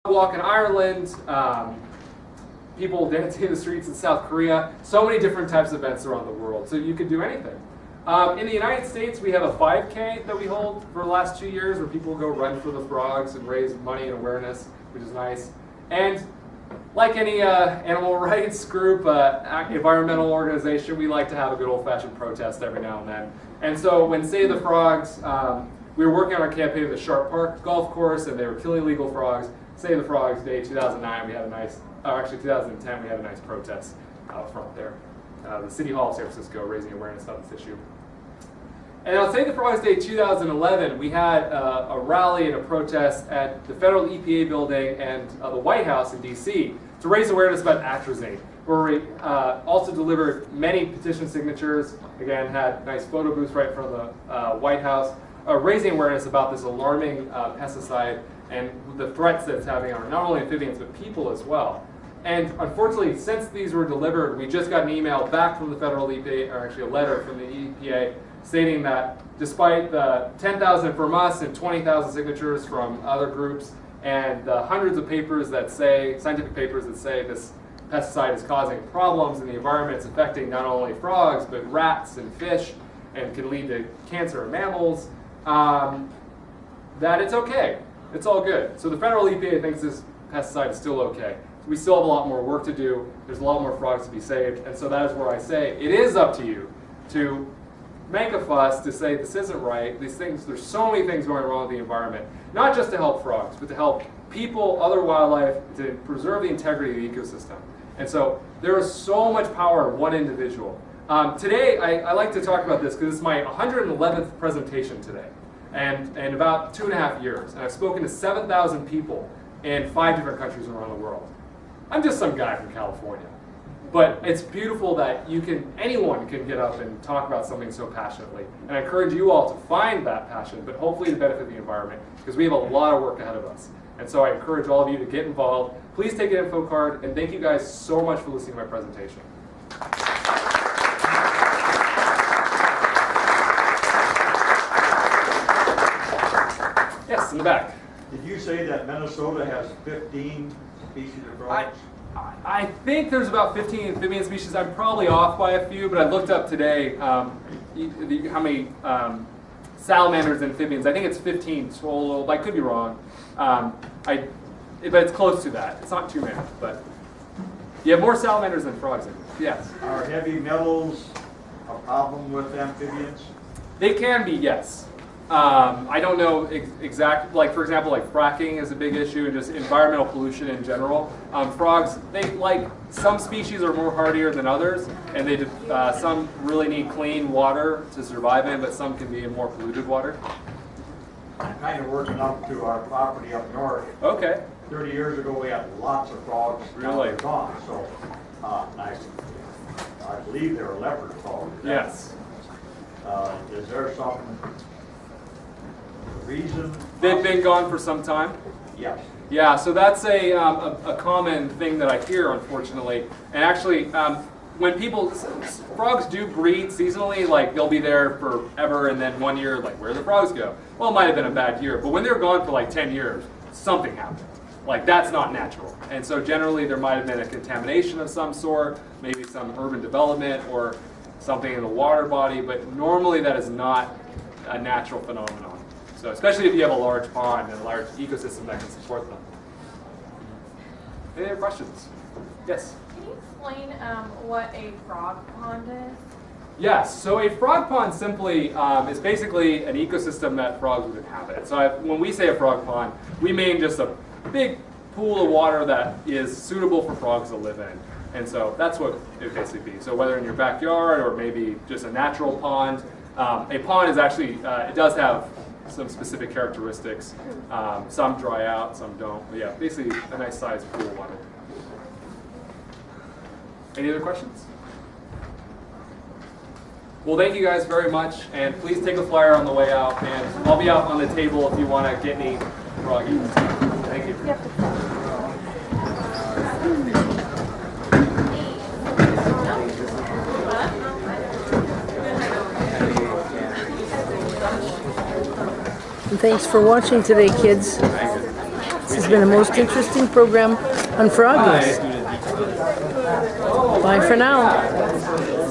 walk in Ireland, people dancing in the streets in South Korea, so many different types of events around the world, so you could do anything. In the United States, we have a 5K that we hold for the last 2 years where people go run for the frogs and raise money and awareness, which is nice. And like any animal rights group, environmental organization, we like to have a good old-fashioned protest every now and then. And so when Save the Frogs, we were working on our campaign at the Sharp Park golf course, and they were killing illegal frogs. Save the Frogs Day 2009, we had a nice, actually 2010, we had a nice protest out front there. The City Hall of San Francisco raising awareness on this issue. And on Save the Frogs Day 2011, we had a rally and a protest at the federal EPA building and the White House in DC to raise awareness about atrazine, where we also delivered many petition signatures, again had nice photo booths right in front of the White House, raising awareness about this alarming pesticide and the threats that it's having on not only amphibians but people as well. And unfortunately, since these were delivered, we just got an email back from the federal EPA, or actually a letter from the EPA, stating that despite the 10,000 from us and 20,000 signatures from other groups and the hundreds of papers that say, scientific papers that say this pesticide is causing problems in the environment, it's affecting not only frogs but rats and fish and can lead to cancer in mammals, that it's okay. It's all good. So the federal EPA thinks this pesticide is still okay. We still have a lot more work to do. There's a lot more frogs to be saved. And so that is where I say it is up to you to make a fuss, to say this isn't right. These things, there's so many things going wrong with the environment. Not just to help frogs, but to help people, other wildlife, to preserve the integrity of the ecosystem. And so there is so much power in one individual. Today, I like to talk about this because it's my 111th presentation today. And in about 2.5 years. And I've spoken to 7,000 people in 5 different countries around the world. I'm just some guy from California. But it's beautiful that anyone can get up and talk about something so passionately. And I encourage you all to find that passion, but hopefully to benefit the environment, because we have a lot of work ahead of us. And so I encourage all of you to get involved. Please take an info card, and thank you guys so much for listening to my presentation. Yes, in the back. Did you say that Minnesota has 15 species of frogs? I think there's about 15 amphibian species. I'm probably off by a few, but I looked up today how many salamanders and amphibians. I think it's 15 total. I could be wrong. But it's close to that. It's not too many, but you have more salamanders than frogs. Yes. Are heavy metals a problem with amphibians? They can be, yes. I don't know exactly, like for example, like fracking is a big issue and just environmental pollution in general. Frogs, some species are more hardier than others, and some really need clean water to survive in, but some can be in more polluted water. I'm kind of working up to our property up north. Okay. 30 years ago we had lots of frogs. Really? Gone, so I believe they were leopard frogs. Yes. Is there some reason? They've been gone for some time? Yes. Yeah, so that's a common thing that I hear, unfortunately. And actually, when frogs do breed seasonally, like they'll be there forever, and then 1 year, like where do the frogs go? Well, it might have been a bad year, but when they're gone for like 10 years, something happened. Like that's not natural. And so generally there might have been a contamination of some sort, maybe some urban development or something in the water body, but normally that is not a natural phenomenon. So especially if you have a large pond and a large ecosystem that can support them. Any other questions? Yes? Can you explain what a frog pond is? Yes, so a frog pond simply is basically an ecosystem that frogs would inhabit. So when we say a frog pond, we mean just a big pool of water that is suitable for frogs to live in. And so that's what it would basically be. So whether in your backyard or maybe just a natural pond, a pond is actually, it does have some specific characteristics. Some dry out, some don't. But yeah, basically a nice sized pool of water. Any other questions? Well, thank you guys very much, and please take a flyer on the way out, and I'll be out on the table if you want to get any froggy. Thank you. And thanks for watching today, kids. Thank you. been a most interesting program on frog legs. Bye for now.